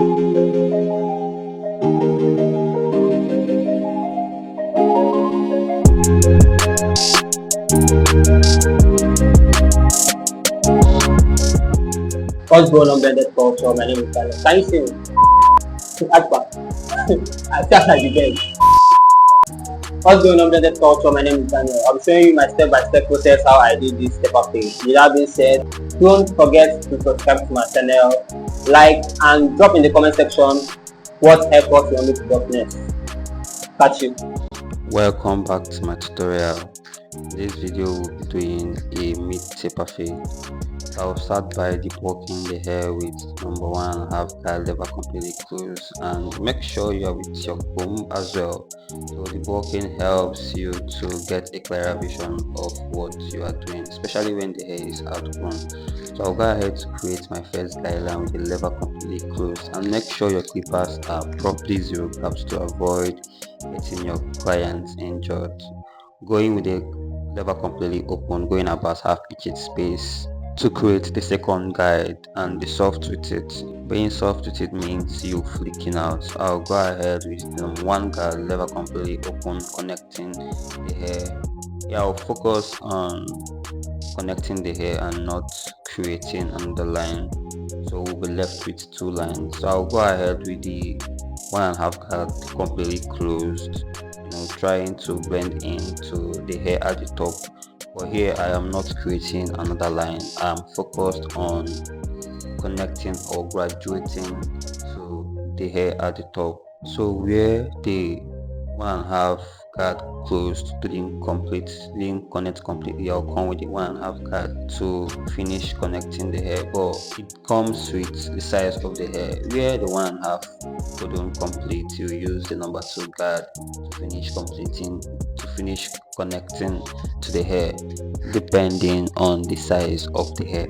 What's going on, blended culture? My name is Daniel. Can you see me? Akbar. I sound like the best. What's going on, blended culture? My name is Daniel. I'm showing you my step-by-step process how I do this step-up thing. With that being said, don't forget to subscribe to my channel, like, and drop in the comment section what haircut you want me to drop next. Catch you. Welcome back to my tutorial. In this video we'll be doing a mid taper fade. I'll start by debulking the hair with number 1.5 guard lever completely closed, and make sure you're with your comb as well. So debulking helps you to get a clearer vision of what you are doing, especially when the hair is outgrown. So I'll go ahead to create my first guideline with the lever completely closed, and make sure your clippers are properly zero gaps to avoid getting your clients injured. Going with the lever completely open, going about half inch space to create the second guide, and be soft with it. Being soft with it means you flicking out. So I'll go ahead with one guide lever completely open, connecting the hair. Yeah, I'll focus on connecting the hair and not creating another line, so we'll be left with two lines. So I'll go ahead with the 1.5 guard completely closed, trying to blend into the hair at the top. But here I am not creating another line. I'm focused on connecting or graduating to the hair at the top. So where the 1.5 guard closed didn't connect completely, I'll come with the 1.5 guard to finish connecting the hair. But it comes with the size of the hair. Where the 1.5 couldn't complete, you use the number 2 guard to finish connecting to the hair, depending on the size of the hair.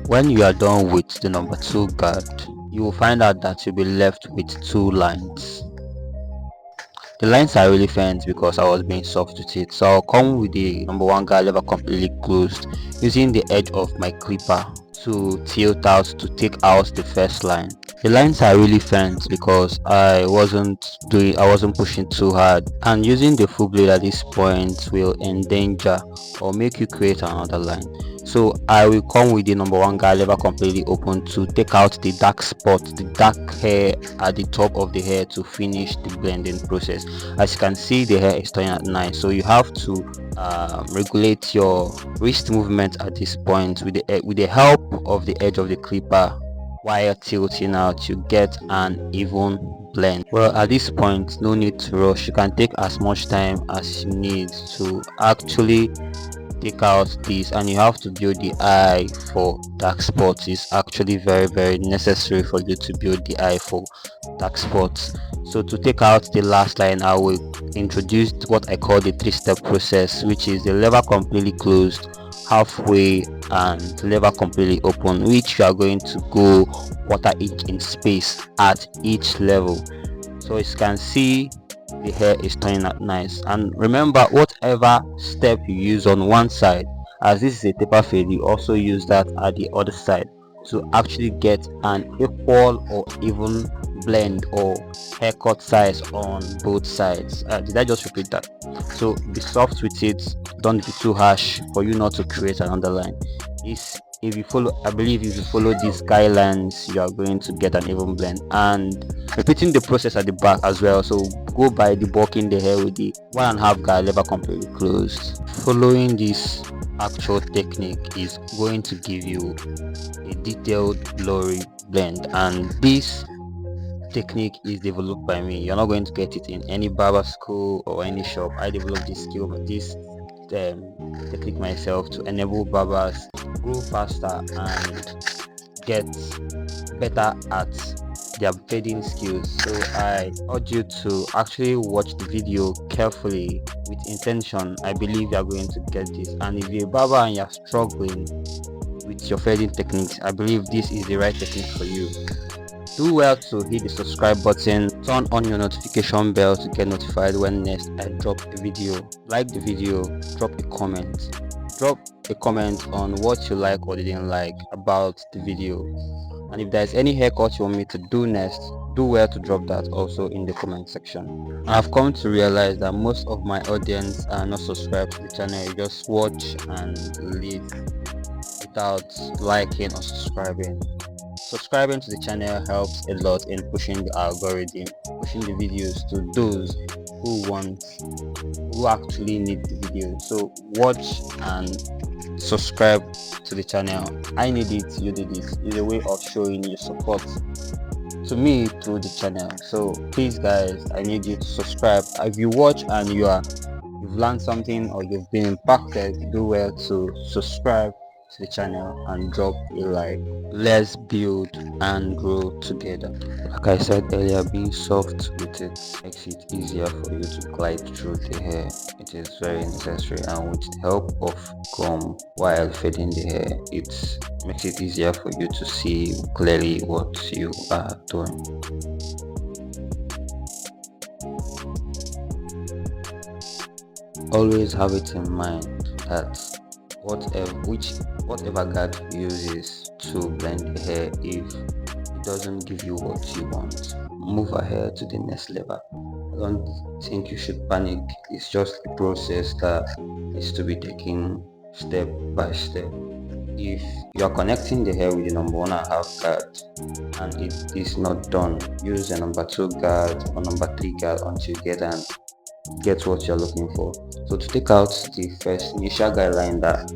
When you are done with the number 2 guard, you will find out that you'll be left with 2 lines. The lines are really faint because I was being soft with it, so I'll come with the number 1 guard lever completely closed, using the edge of my clipper to tilt out to take out the first line. The lines are really faint because I wasn't pushing too hard, and using the full blade at this point will endanger or make you create another line. So I will come with the number 1 guard lever completely open to take out the dark spot, the dark hair at the top of the hair, to finish the blending process. As you can see, the hair is turning out nice, so you have to regulate your wrist movement at this point with the help of the edge of the clipper. While tilting out, you get an even blend. Well, at this point, no need to rush. You can take as much time as you need to actually take out this, and you have to build the eye for dark spots. It's actually very necessary for you to build the eye for dark spots. So to take out the last line, I will introduce what I call the 3-step process, which is the lever completely closed, halfway, and lever completely open, which you are going to go 1/4 inch in space at each level. So as you can see, the hair is turning out nice. And remember, whatever step you use on one side, as this is a taper fade, you also use that at the other side to actually get an equal or even blend or haircut size on both sides. Did I just repeat that? So be soft with it, don't be too harsh for you not to create another line. If you follow, I believe if you follow these guidelines, you are going to get an even blend. And repeating the process at the back as well. So go by debulking the hair with the 1.5 guard lever completely closed. Following this actual technique is going to give you a detailed blurry blend, and this technique is developed by me. You're not going to get it in any barber school or any shop. I developed this technique myself to enable barbers grow faster and get better at their fading skills. So I urge you to actually watch the video carefully with intention. I believe you are going to get this, and if you're a barber and you're struggling with your fading techniques, I believe this is the right technique for you. Do well to hit the subscribe button, turn on your notification bell to get notified when next I drop a video. Like the video, drop a comment. Drop a comment on what you like or didn't like about the video. And if there's any haircut you want me to do next, do well to drop that also in the comment section. I've come to realize that most of my audience are not subscribed to the channel. You just watch and leave without liking or subscribing. Subscribing to the channel helps a lot in pushing the algorithm, pushing the videos to those who actually need the video. So watch and subscribe to the channel. I need it, you need it. It's a way of showing your support to me through the channel. So please guys, I need you to subscribe. If you watch and you've learned something or you've been impacted, do well to subscribe to the channel and drop a like. Let's build and grow together. Like I said earlier, being soft with it makes it easier for you to glide through the hair. It is very necessary, and with the help of comb while fading the hair, it makes it easier for you to see clearly what you are doing. Always have it in mind that whatever guard you uses to blend the hair, if it doesn't give you what you want, move ahead to the next level. I don't think you should panic. It's just a process that needs to be taken step by step. If you are connecting the hair with the number 1.5 guard and it is not done, use a number 2 guard or number 3 guard until you get what you're looking for. So to take out the first initial guideline that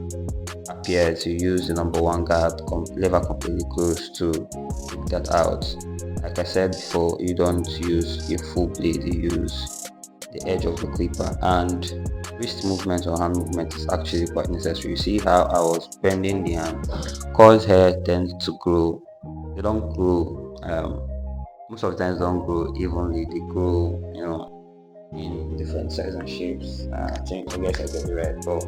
appears, you use the number 1 guard, lever completely closed to take that out. Like I said before, you don't use a full blade, you use the edge of the clipper, and wrist movement or hand movement is actually quite necessary. You see how I was bending the hand, cause hair tends to grow. They don't grow, most of the times don't grow evenly. They grow, in different sizes and shapes. I guess I get it right, but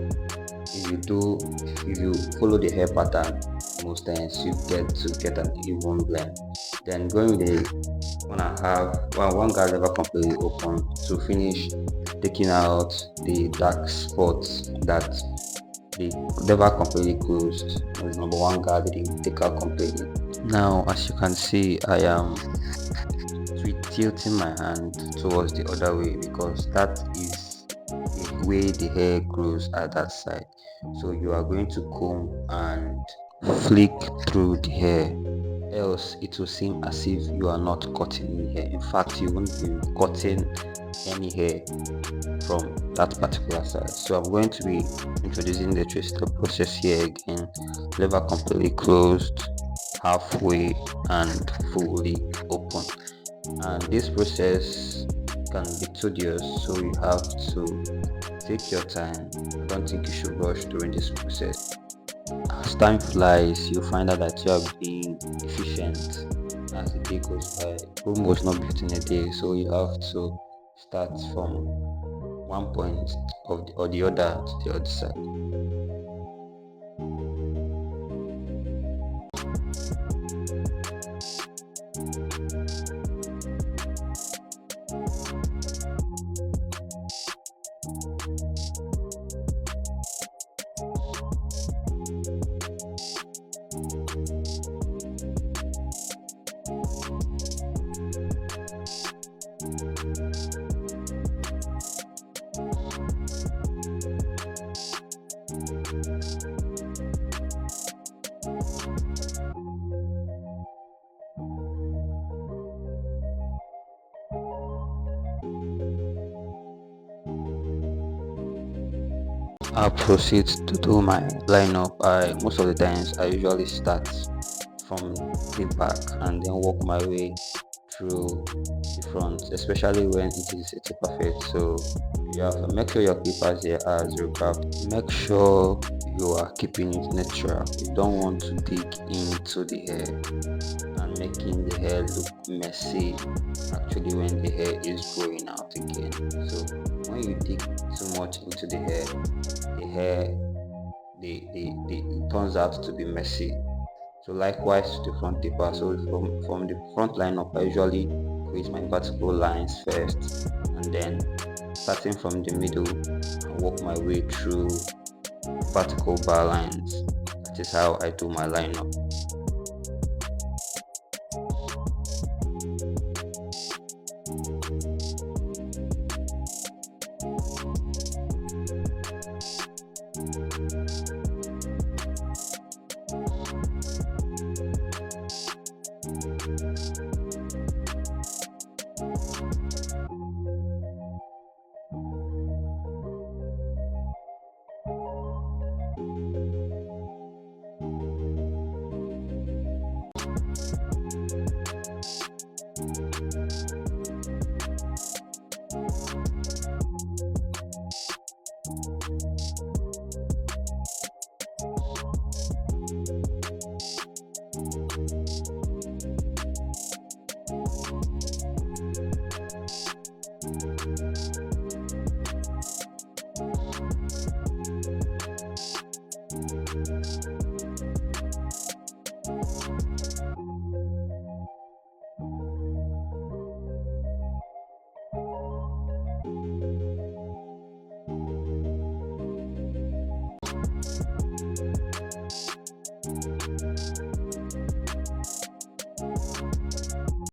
if you follow the hair pattern, most times you get an even blend. Then going with the 1.5 one guard lever completely open to finish taking out the dark spots that the lever completely closed with number 1 guard didn't take out completely. Now as you can see, I am tilting my hand towards the other way because that is the way the hair grows at that side. So you are going to comb and flick through the hair, else it will seem as if you are not cutting the hair. In fact, you won't be cutting any hair from that particular side. So I'm going to be introducing the 3-step process here again. Lever completely closed, halfway, and fully open. And this process can be tedious, so you have to take your time. I don't think you should rush during this process. As time flies, you find out that you are being efficient as the day goes by. Rome was not built in a day, so you have to start from one point or the other to the other side. I proceed to do my lineup. Most of the times I usually start from the back and then work my way through the front, especially when it is a taper fade. So you have to make sure your clippers here are zero graft. Make sure you are keeping it natural. You don't want to dig into the hair and making the hair look messy actually when the hair is growing out again. So when you dig too much into the hair it turns out to be messy. So likewise to the front taper. So from the front line up, I usually create my vertical lines first, and then starting from the middle, I work my way through vertical bar lines. That is how I do my lineup.